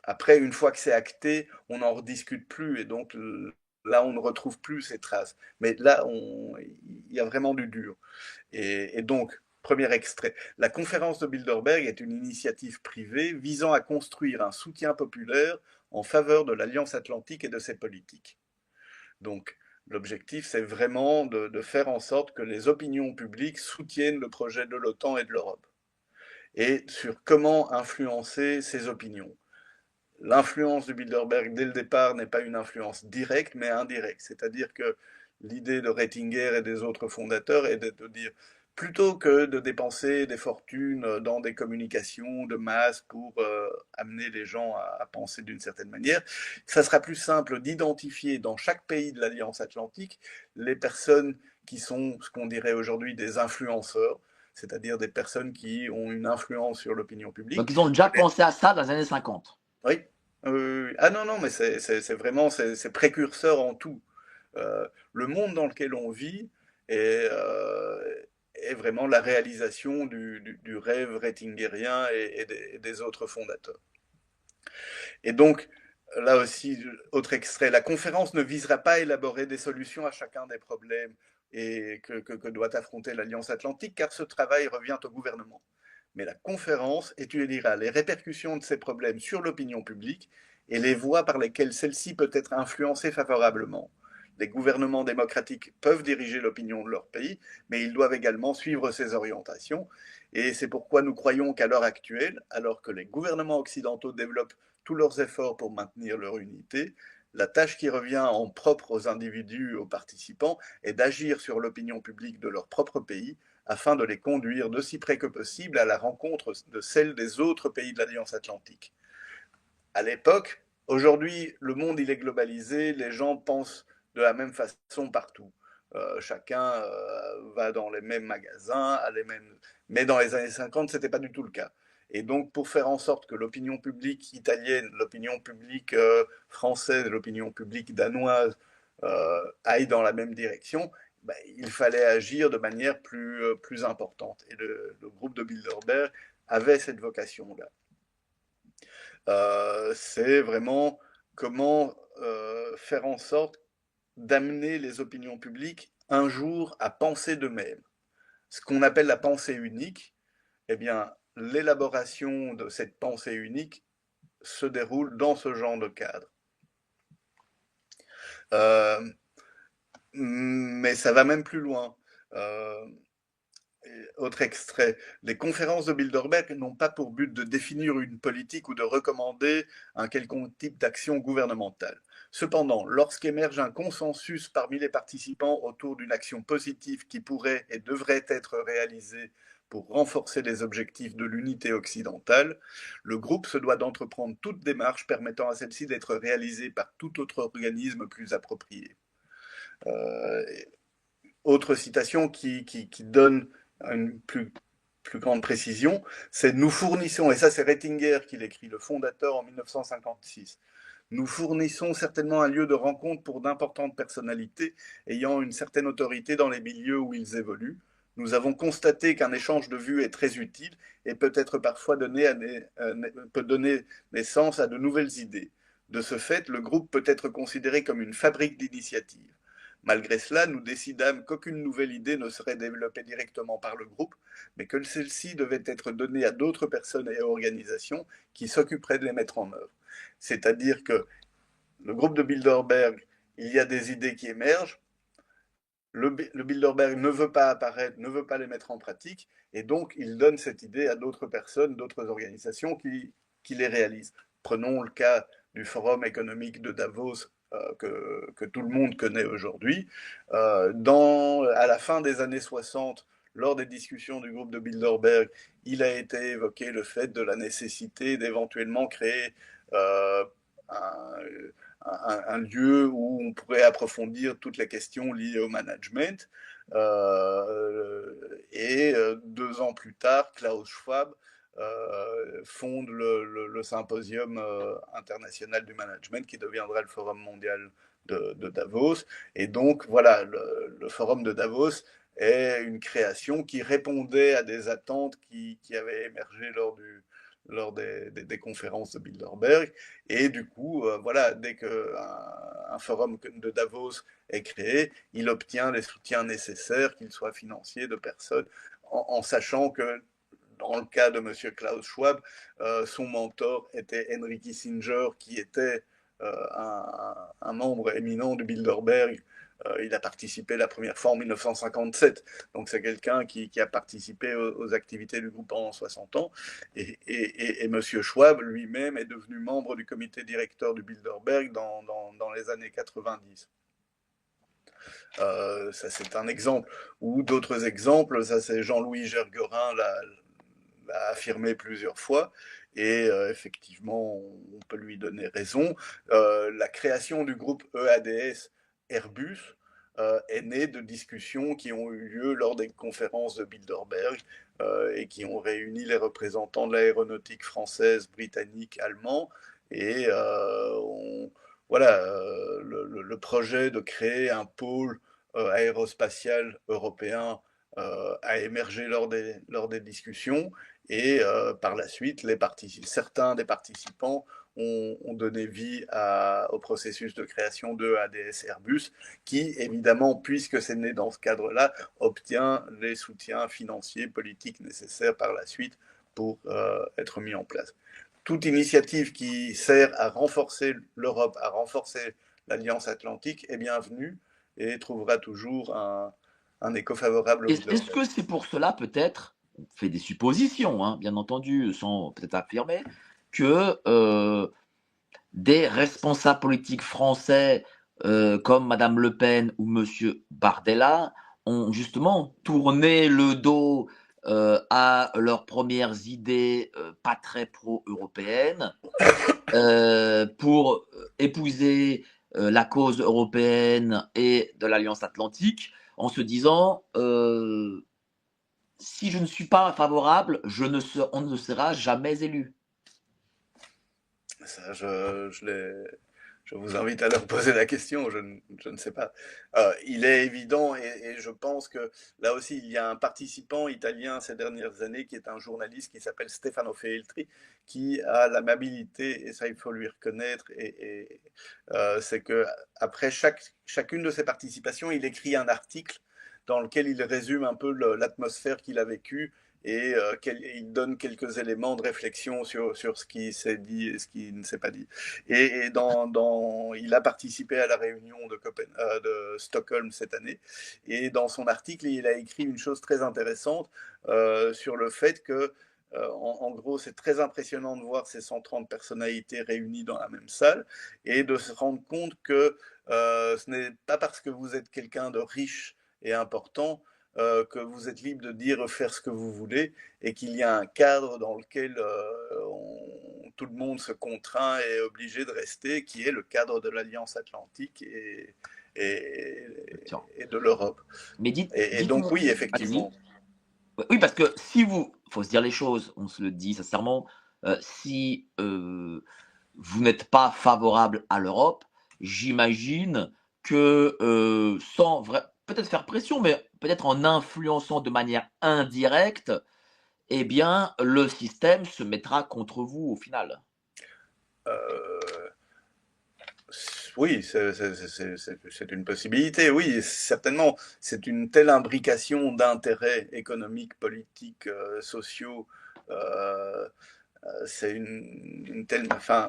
Après, une fois que c'est acté, on n'en rediscute plus, et donc là, on ne retrouve plus ces traces. Mais là, il y a vraiment du dur. Et donc, premier extrait. La conférence de Bilderberg est une initiative privée visant à construire un soutien populaire en faveur de l'Alliance Atlantique et de ses politiques. Donc, l'objectif, c'est vraiment de faire en sorte que les opinions publiques soutiennent le projet de l'OTAN et de l'Europe. Et sur comment influencer ces opinions. L'influence du Bilderberg, dès le départ, n'est pas une influence directe, mais indirecte. C'est-à-dire que l'idée de Ratzinger et des autres fondateurs est de dire, plutôt que de dépenser des fortunes dans des communications de masse pour amener les gens à penser d'une certaine manière, ça sera plus simple d'identifier dans chaque pays de l'Alliance Atlantique les personnes qui sont ce qu'on dirait aujourd'hui des influenceurs, c'est-à-dire des personnes qui ont une influence sur l'opinion publique.
Donc ils ont déjà pensé à ça dans les années 50.
Oui. Ah non, non, mais c'est vraiment, c'est précurseur en tout. Le monde dans lequel on vit est vraiment la réalisation du rêve reitingérien et des autres fondateurs. Et donc, là aussi, autre extrait, la conférence ne visera pas à élaborer des solutions à chacun des problèmes que doit affronter l'Alliance Atlantique, car ce travail revient au gouvernement. Mais la conférence étudiera les répercussions de ces problèmes sur l'opinion publique et les voies par lesquelles celle-ci peut être influencée favorablement. Les gouvernements démocratiques peuvent diriger l'opinion de leur pays, mais ils doivent également suivre ces orientations. Et c'est pourquoi nous croyons qu'à l'heure actuelle, alors que les gouvernements occidentaux développent tous leurs efforts pour maintenir leur unité, la tâche qui revient en propre aux individus, aux participants, est d'agir sur l'opinion publique de leur propre pays afin de les conduire d'aussi près que possible à la rencontre de celle des autres pays de l'Alliance Atlantique. À l'époque, aujourd'hui, le monde il est globalisé, les gens pensent de la même façon partout. Chacun va dans les mêmes magasins, mais dans les années 50, ce n'était pas du tout le cas. Et donc, pour faire en sorte que l'opinion publique italienne, l'opinion publique française, l'opinion publique danoise aillent dans la même direction, ben, il fallait agir de manière plus importante. Et le groupe de Bilderberg avait cette vocation-là. C'est vraiment comment faire en sorte d'amener les opinions publiques un jour à penser d'eux-mêmes. Ce qu'on appelle la pensée unique, eh bien, l'élaboration de cette pensée unique se déroule dans ce genre de cadre. Mais ça va même plus loin. Autre extrait, les conférences de Bilderberg n'ont pas pour but de définir une politique ou de recommander un quelconque type d'action gouvernementale. Cependant, lorsqu'émerge un consensus parmi les participants autour d'une action positive qui pourrait et devrait être réalisée pour renforcer les objectifs de l'unité occidentale, le groupe se doit d'entreprendre toute démarche permettant à celle-ci d'être réalisée par tout autre organisme plus approprié. Autre citation qui donne une plus grande précision, c'est nous fournissons, et ça c'est Rettinger qui l'écrit, le fondateur en 1956, nous fournissons certainement un lieu de rencontre pour d'importantes personnalités ayant une certaine autorité dans les milieux où ils évoluent. Nous avons constaté qu'un échange de vues est très utile et peut être parfois peut donner naissance à de nouvelles idées. De ce fait, le groupe peut être considéré comme une fabrique d'initiatives. Malgré cela, nous décidâmes qu'aucune nouvelle idée ne serait développée directement par le groupe, mais que celle-ci devait être donnée à d'autres personnes et organisations qui s'occuperaient de les mettre en œuvre. C'est-à-dire que le groupe de Bilderberg, il y a des idées qui émergent, le Bilderberg ne veut pas apparaître, ne veut pas les mettre en pratique, et donc il donne cette idée à d'autres personnes, d'autres organisations qui les réalisent. Prenons le cas du Forum économique de Davos que tout le monde connaît aujourd'hui. À la fin des années 60, lors des discussions du groupe de Bilderberg, il a été évoqué le fait de la nécessité d'éventuellement créer un lieu où on pourrait approfondir toutes les questions liées au management. Et 2 ans plus tard, Klaus Schwab fonde le symposium international du management qui deviendra le Forum mondial de Davos. Et donc, voilà, le Forum de Davos est une création qui répondait à des attentes qui avaient émergé lors des conférences de Bilderberg. Et du coup, voilà, dès qu'un forum de Davos est créé, il obtient les soutiens nécessaires, qu'ils soient financiers, de personnes, en sachant que dans le cas de M. Klaus Schwab, son mentor était Henry Kissinger, qui était un membre éminent du Bilderberg. Il a participé la première fois en 1957. Donc c'est quelqu'un qui a participé aux activités du groupe pendant 60 ans. Et M. Schwab lui-même est devenu membre du comité directeur du Bilderberg dans les années 90. Ça c'est un exemple. Ou d'autres exemples, ça c'est Jean-Louis Gerguerin l'a affirmé plusieurs fois, et effectivement, on peut lui donner raison. La création du groupe EADS Airbus est né de discussions qui ont eu lieu lors des conférences de Bilderberg et qui ont réuni les représentants de l'aéronautique française, britannique, allemand. Et voilà, le projet de créer un pôle aérospatial européen a émergé lors des discussions. Et par la suite, certains des participants ont donné vie au processus de création de ADS Airbus, qui, évidemment, puisque c'est né dans ce cadre-là, obtient les soutiens financiers, politiques nécessaires par la suite pour être mis en place. Toute initiative qui sert à renforcer l'Europe, à renforcer l'Alliance Atlantique est bienvenue et trouvera toujours un écho favorable au
Est-ce
Bilderberg.
que c'est pour cela peut-être, on fait des suppositions, hein, bien entendu, sans peut-être affirmer, que des responsables politiques français comme Madame Le Pen ou Monsieur Bardella ont justement tourné le dos à leurs premières idées pas très pro-européennes pour épouser la cause européenne et de l'Alliance Atlantique en se disant si je ne suis pas favorable, on ne sera jamais élu.
Ça, je vous invite à leur poser la question, je ne sais pas. Il est évident, et je pense que là aussi, il y a un participant italien ces dernières années qui est un journaliste qui s'appelle Stefano Feltri, qui a l'amabilité, et ça il faut lui reconnaître, c'est que après chacune de ses participations, il écrit un article dans lequel il résume un peu l'atmosphère qu'il a vécue et il donne quelques éléments de réflexion sur ce qui s'est dit et ce qui ne s'est pas dit. Et il a participé à la réunion de Stockholm cette année, et dans son article, il a écrit une chose très intéressante sur le fait que en gros, c'est très impressionnant de voir ces 130 personnalités réunies dans la même salle et de se rendre compte que ce n'est pas parce que vous êtes quelqu'un de riche et important que vous êtes libre de dire faire ce que vous voulez et qu'il y a un cadre dans lequel tout le monde se contraint et est obligé de rester, qui est le cadre de l'Alliance Atlantique et, et de l'Europe.
Mais
Et donc
dites-moi,
oui,
allez-y.
effectivement.
Oui, parce que si vous, faut se dire les choses, on se le dit sincèrement, si vous n'êtes pas favorable à l'Europe, j'imagine que sans peut-être faire pression, mais peut-être en influençant de manière indirecte, eh bien, le système se mettra contre vous au final.
Euh, Oui, c'est une possibilité, oui, certainement. C'est une telle imbrication d'intérêts économiques, politiques, sociaux. euh, c'est une telle. Enfin,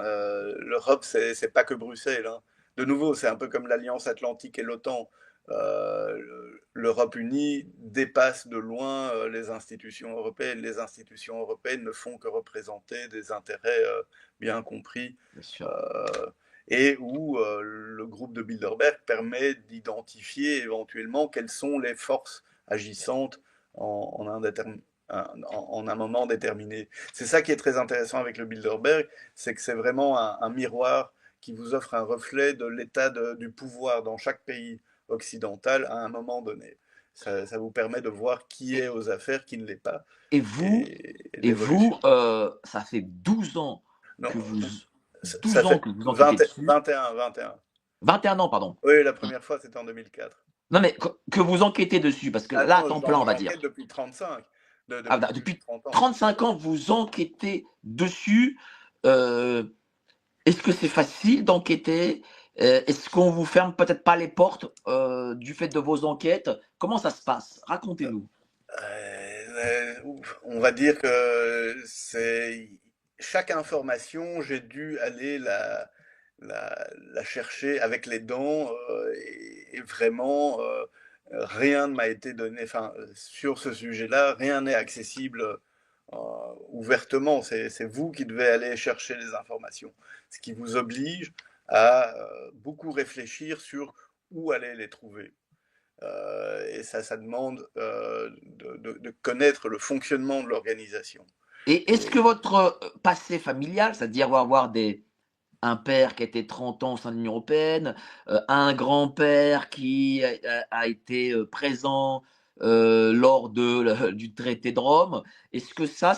l'Europe, c'est pas que Bruxelles, hein. De nouveau, c'est un peu comme l'Alliance Atlantique et l'OTAN. L'Europe unie dépasse de loin les institutions européennes. Les institutions européennes ne font que représenter des intérêts bien compris.
Bien sûr.
Euh, et où le groupe de Bilderberg permet d'identifier éventuellement quelles sont les forces agissantes en un moment déterminé. C'est ça qui est très intéressant avec le Bilderberg, c'est que c'est vraiment un miroir qui vous offre un reflet de l'état du pouvoir dans chaque pays occidental à un moment donné. Ça vous permet de voir qui est
Et,
aux affaires, qui ne l'est pas,
et vous,
et
et
l'évolution.
vous ça fait 12 ans
Non,
que vous,
ça
12 ans
fait
que vous enquêtez
20,
dessus,
21.
21 ans, pardon.
Oui, la première fois, c'était en 2004.
Non, mais que vous enquêtez dessus, parce que
Ah
là, à
non,
temps plein, on va
j'enquête
dire.
depuis 35,
Ah,
depuis plus de
depuis
30 ans.
35 ans, vous enquêtez dessus. Euh, Est-ce que c'est facile d'enquêter? Est-ce qu'on vous ferme peut-être pas les portes du fait de vos enquêtes? Comment ça se passe? Racontez-nous.
On va dire que c'est chaque information, j'ai dû aller la chercher avec les dents et vraiment rien ne m'a été donné. Enfin, sur ce sujet-là, rien n'est accessible ouvertement. C'est vous qui devez aller chercher les informations, ce qui vous oblige à beaucoup réfléchir sur où aller les trouver. Et ça demande de connaître le fonctionnement de l'organisation.
Et est-ce que
Et
votre passé familial, c'est-à-dire avoir des un père qui a été 30 ans au sein de l'Union européenne, un grand-père qui a été présent lors du traité de Rome. Est-ce que ça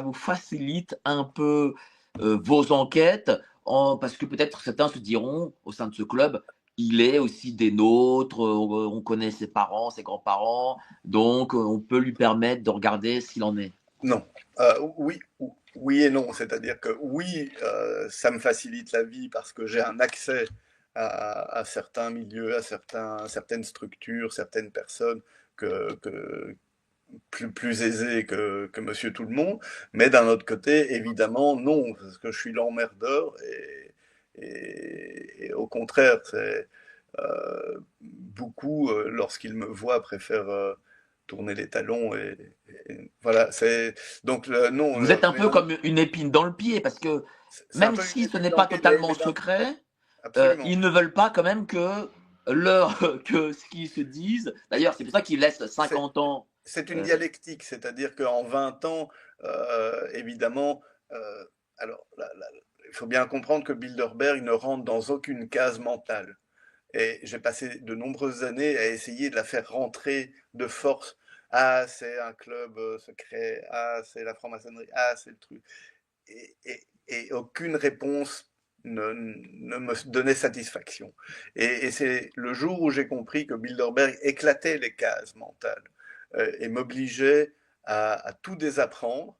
vous facilite un peu vos enquêtes parce que peut-être certains se diront au sein de ce club, il est aussi des nôtres, on connaît ses parents, ses grands-parents, donc on peut lui permettre de regarder s'il en est.
Non. Oui, oui et non. C'est-à-dire que oui, ça me facilite la vie parce que j'ai un accès à certains milieux, certaines structures, certaines personnes que plus aisées que Monsieur Tout le Monde. Mais d'un autre côté, évidemment, non, parce que je suis l'emmerdeur et au contraire, c'est beaucoup, lorsqu'ils me voient, préfèrent tourner les talons voilà, c'est donc non,
Vous êtes un
mais
peu comme une épine dans le pied parce que
c'est un
même
peu une
si ce
épine
n'est
dans le
pas
pied,
totalement secret,
absolument.
ils ne veulent pas quand même que leur que ce qu'ils se disent. D'ailleurs, c'est pour ça qu'ils laissent
C'est
50 ans.
c'est une
euh,
dialectique, c'est-à-dire qu'en 20 ans, évidemment, alors il faut bien comprendre que Bilderberg ne rentre dans aucune case mentale. Et j'ai passé de nombreuses années à essayer de la faire rentrer de force. Ah, c'est un club secret. Ah, c'est la franc-maçonnerie. Ah, c'est le truc. Et aucune réponse ne me donnait satisfaction. Et c'est le jour où j'ai compris que Bilderberg éclatait les cases mentales et m'obligeait à tout désapprendre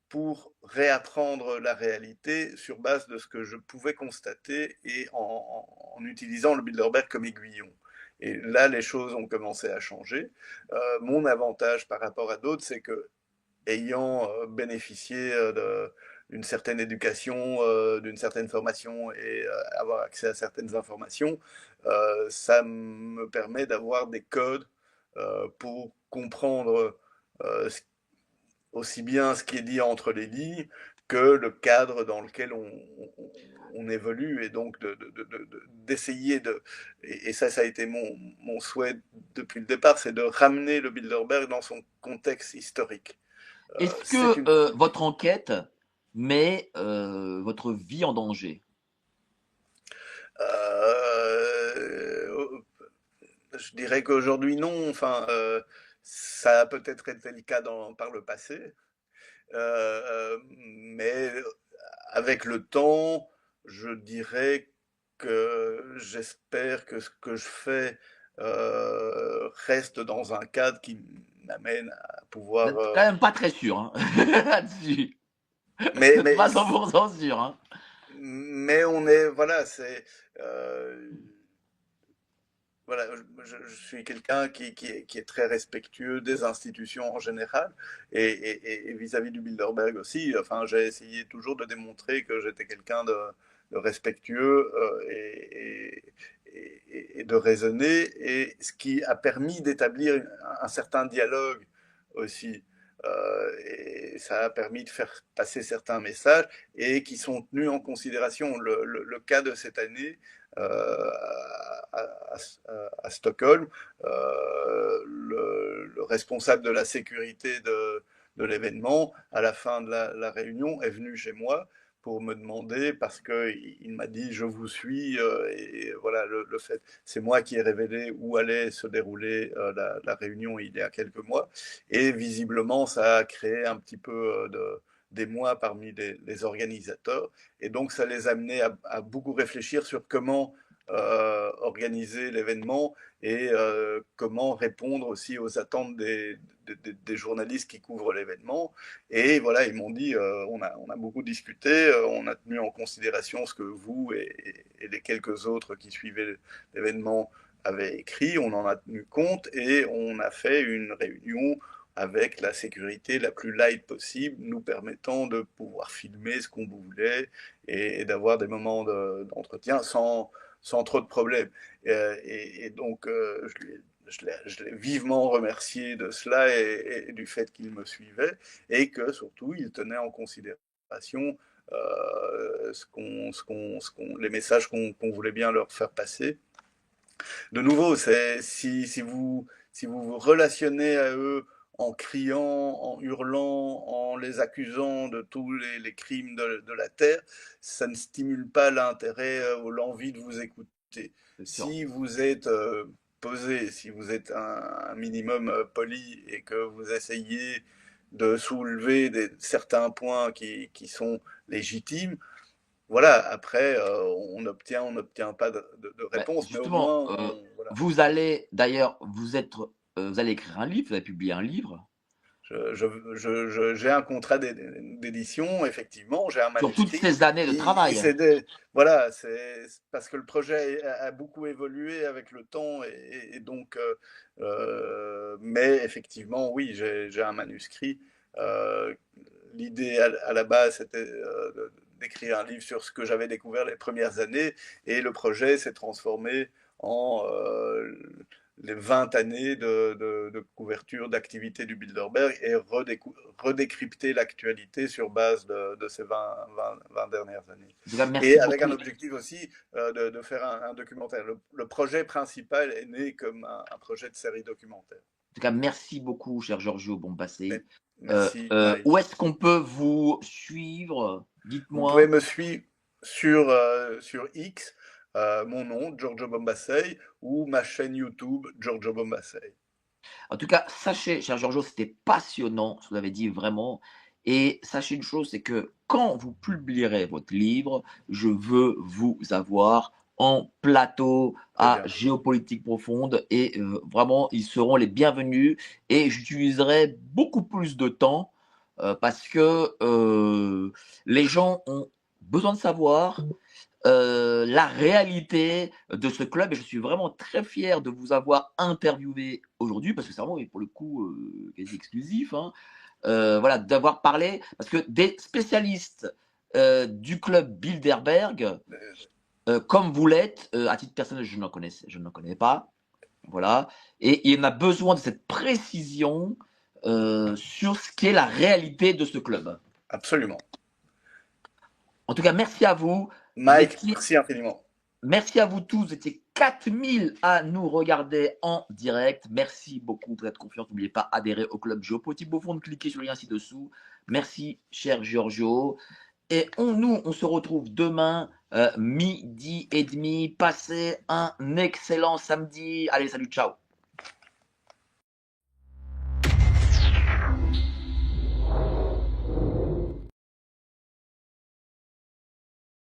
pour réapprendre la réalité sur base de ce que je pouvais constater et en utilisant le Bilderberg comme aiguillon. Et là, les choses ont commencé à changer. Mon avantage par rapport à d'autres, c'est que ayant bénéficié d'une certaine éducation, d'une certaine formation et avoir accès à certaines informations, ça me permet d'avoir des codes pour comprendre ce aussi bien ce qui est dit entre les lignes que le cadre dans lequel on évolue et donc d'essayer et ça a été mon souhait depuis le départ, c'est de ramener le Bilderberg dans son contexte historique.
Est-ce
C'est
que
une,
votre enquête met votre vie en danger?
euh, je dirais qu'aujourd'hui non, enfin, ça a peut-être été le cas par le passé, mais avec le temps, je dirais que j'espère que ce que je fais reste dans un cadre qui m'amène à
Vous
pouvoir.
n'êtes quand même pas très sûr hein, là-dessus. Vous
Mais,
n'êtes
mais,
pas 100% sûr. Hein.
mais on est, voilà, c'est. Voilà, je suis quelqu'un qui est très respectueux des institutions en général et vis-à-vis du Bilderberg aussi. Enfin, j'ai essayé toujours de démontrer que j'étais quelqu'un de respectueux et de raisonné, et ce qui a permis d'établir un certain dialogue aussi. Et ça a permis de faire passer certains messages et qui sont tenus en considération. Le cas de cette année, à Stockholm, le responsable de la sécurité de l'événement, à la fin de la réunion, est venu chez moi pour me demander, parce qu'il m'a dit je vous suis, et voilà, le fait, c'est moi qui ai révélé où allait se dérouler la réunion il y a quelques mois, et visiblement ça a créé un petit peu d'émoi parmi les organisateurs, et donc ça les a amenés à beaucoup réfléchir sur comment organiser l'événement et comment répondre aussi aux attentes des journalistes qui couvrent l'événement. Et voilà, ils m'ont dit, on a beaucoup discuté, on a tenu en considération ce que vous et les quelques autres qui suivaient l'événement avaient écrit, on en a tenu compte et on a fait une réunion avec la sécurité la plus light possible, nous permettant de pouvoir filmer ce qu'on voulait et d'avoir des moments d'entretien sans trop de problèmes. Et donc, je l'ai vivement remercié de cela et du fait qu'il me suivait et que surtout il tenait en considération les messages qu'on voulait bien leur faire passer. De nouveau, si vous vous relationnez à eux en criant, en hurlant, en les accusant de tous les crimes de la terre, ça ne stimule pas l'intérêt ou l'envie de vous écouter.
c'est sûr.
Si vous êtes posé, si vous êtes un minimum poli et que vous essayez de soulever certains points qui sont légitimes, voilà, après, on n'obtient pas de
Bah,
réponse, mais au
justement,
moins, voilà.
vous allez d'ailleurs, vous allez écrire un livre, vous allez publier un livre
J'ai un contrat d'édition, effectivement, j'ai un
sur toutes
manuscrit.
ces années de travail.
Voilà, c'est parce que le projet a beaucoup évolué avec le temps et donc, mais effectivement, oui, j'ai un manuscrit. Euh, L'idée à la base, c'était d'écrire un livre sur ce que j'avais découvert les premières années et le projet s'est transformé en les 20 années de couverture d'activité du Bilderberg et redécrypter l'actualité sur base de ces 20 dernières années.
En tout cas,
Et
merci
avec
beaucoup.
un objectif aussi de faire un documentaire. Le projet principal est né comme un projet de série documentaire.
En tout cas, merci beaucoup, cher Giorgio Bombassei.
Mais merci, Mike.
Où est-ce qu'on peut vous suivre?
Vous pouvez
Dites-moi.
me suivre sur X, mon nom, Giorgio Bombassei, ou ma chaîne YouTube, Giorgio Bombassei.
En tout cas, sachez, cher Giorgio, c'était passionnant, ce que vous avez dit vraiment. Et sachez une chose, c'est que quand vous publierez votre livre, je veux vous avoir en plateau
Très
à
bien.
Géopolitique Profonde et vraiment, ils seront les bienvenus et j'utiliserai beaucoup plus de temps parce que les gens ont besoin de savoir la réalité de ce club et je suis vraiment très fier de vous avoir interviewé aujourd'hui parce que c'est vraiment pour le coup quasi exclusif. Hein. Voilà, d'avoir parlé parce que des spécialistes du club Bilderberg, comme vous l'êtes, à titre personnel, je n'en connais pas. Voilà, et il en a besoin de cette précision sur ce qu'est la réalité de ce club.
Absolument.
En tout cas, merci à vous. Vous
Mike,
étiez
merci infiniment.
Merci à vous tous. Vous étiez 4000 à nous regarder en direct. Merci beaucoup pour cette confiance. N'oubliez pas adhérer au club Géopolitique Profonde. Cliquez sur le lien ci-dessous. Merci, cher Giorgio. Et on se retrouve demain, midi et demi. Passez un excellent samedi. Allez, salut, ciao.